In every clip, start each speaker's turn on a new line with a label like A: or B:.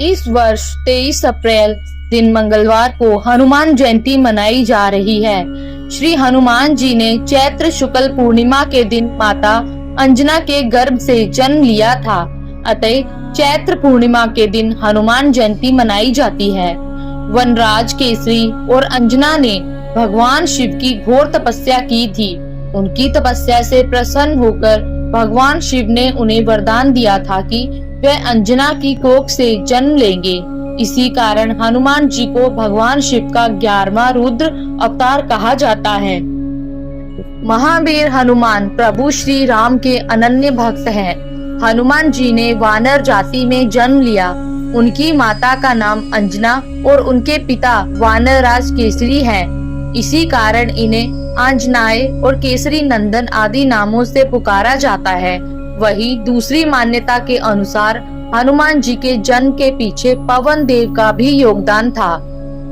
A: इस वर्ष 23 अप्रैल दिन मंगलवार को हनुमान जयंती मनाई जा रही है। श्री हनुमान जी ने चैत्र शुक्ल पूर्णिमा के दिन माता अंजना के गर्भ से जन्म लिया था। अतः चैत्र पूर्णिमा के दिन हनुमान जयंती मनाई जाती है। वनराज केसरी और अंजना ने भगवान शिव की घोर तपस्या की थी। उनकी तपस्या से प्रसन्न होकर भगवान शिव ने उन्हें वरदान दिया था कि वह अंजना की कोख से जन्म लेंगे। इसी कारण हनुमान जी को भगवान शिव का 11वां रुद्र अवतार कहा जाता है। महावीर हनुमान प्रभु श्री राम के अनन्य भक्त हैं। हनुमान जी ने वानर जाति में जन्म लिया। उनकी माता का नाम अंजना और उनके पिता वानरराज केसरी हैं। इसी कारण इन्हें आंजनाए और केसरी नंदन आदि नामों से पुकारा जाता है। वही दूसरी मान्यता के अनुसार हनुमान जी के जन्म के पीछे पवन देव का भी योगदान था।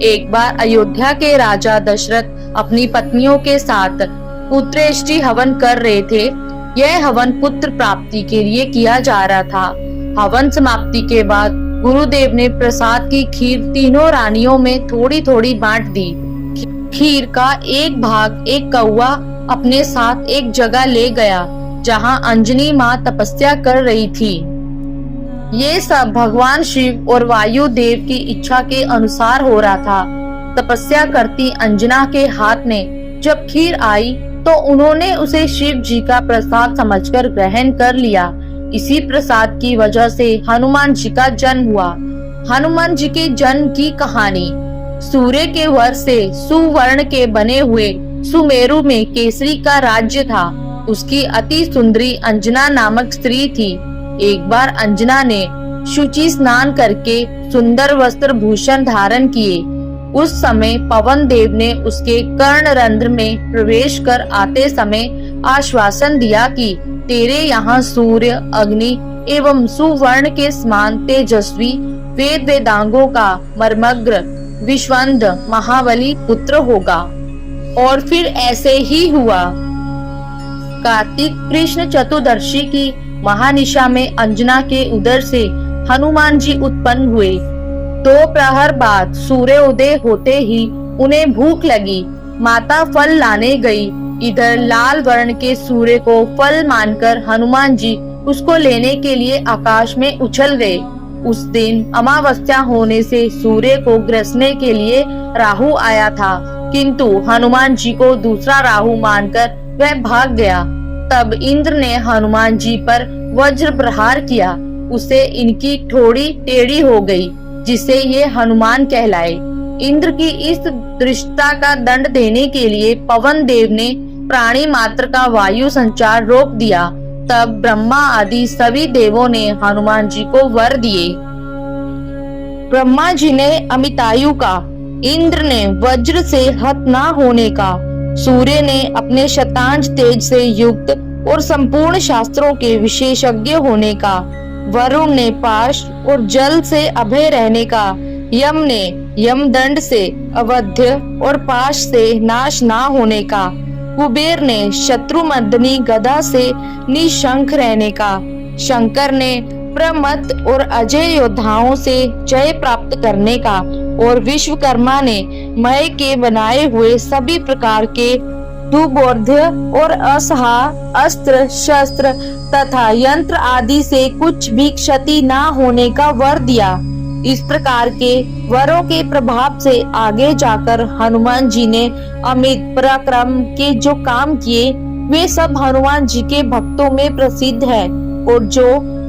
A: एक बार अयोध्या के राजा दशरथ अपनी पत्नियों के साथ पुत्रेष्टि हवन कर रहे थे। यह हवन पुत्र प्राप्ति के लिए किया जा रहा था। हवन समाप्ति के बाद गुरुदेव ने प्रसाद की खीर तीनों रानियों में थोड़ी थोड़ी बांट दी। खीर का एक भाग एक कौवा अपने साथ एक जगह ले गया जहां अंजनी माँ तपस्या कर रही थी। ये सब भगवान शिव और वायु देव की इच्छा के अनुसार हो रहा था। तपस्या करती अंजना के हाथ में जब खीर आई तो उन्होंने उसे शिव जी का प्रसाद समझकर ग्रहण कर लिया। इसी प्रसाद की वजह से हनुमान जी का जन्म हुआ। हनुमान जी के जन्म की कहानी। सूर्य के वर से सुवर्ण के बने हुए सुमेरु में केसरी का राज्य था। उसकी अति सुंदरी अंजना नामक स्त्री थी। एक बार अंजना ने शुचि स्नान करके सुंदर वस्त्र भूषण धारण किए। उस समय पवन देव ने उसके कर्णरंध्र में प्रवेश कर आते समय आश्वासन दिया कि तेरे यहाँ सूर्य, अग्नि एवं सुवर्ण के समान तेजस्वी वेद वेदांगों का मर्मग्र विश्वंद महाबली पुत्र होगा। और फिर ऐसे ही हुआ। कार्तिक कृष्ण चतुर्दशी की महानिशा में अंजना के उदर से हनुमान जी उत्पन्न हुए। 2 प्रहर बाद सूर्योदय होते ही उन्हें भूख लगी। माता फल लाने गई। इधर लाल वर्ण के सूर्य को फल मानकर हनुमान जी उसको लेने के लिए आकाश में उछल गए। उस दिन अमावस्या होने से सूर्य को ग्रसने के लिए राहु आया था, किंतु हनुमान जी को दूसरा राहु मानकर वह भाग गया। तब इंद्र ने हनुमान जी पर वज्र प्रहार किया। उसे इनकी ठोड़ी टेढ़ी हो गई, जिससे ये हनुमान कहलाए। इंद्र की इस दृष्टता का दंड देने के लिए पवन देव ने प्राणी मात्र का वायु संचार रोक दिया। तब ब्रह्मा आदि सभी देवों ने हनुमान जी को वर दिए। ब्रह्मा जी ने अमितायु का, इंद्र ने वज्र से हत न होने का, सूर्य ने अपने शतांश तेज से युक्त और संपूर्ण शास्त्रों के विशेषज्ञ होने का, वरुण ने पाश और जल से अभय रहने का, यम ने यमदंड से अवध्य और पाश से नाश ना होने का, कुबेर ने शत्रुमर्दनी गदा से निशंक रहने का, शंकर ने प्रमत्त और अजय योद्धाओं से जय प्राप्त करने का, और विश्वकर्मा ने मय के बनाए हुए सभी प्रकार के दुबोध्य और असहा अस्त्र शस्त्र तथा यंत्र आदि से कुछ भी क्षति न होने का वर दिया। इस प्रकार के वरों के प्रभाव से आगे जाकर हनुमान जी ने अमित पराक्रम के जो काम किए वे सब हनुमान जी के भक्तों में प्रसिद्ध है, और जो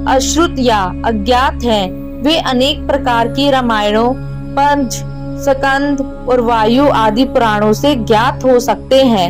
A: अश्रुत या अज्ञात हैं वे अनेक प्रकार की रामायणों, पंच, स्कंद और वायु आदि पुराणों से ज्ञात हो सकते हैं।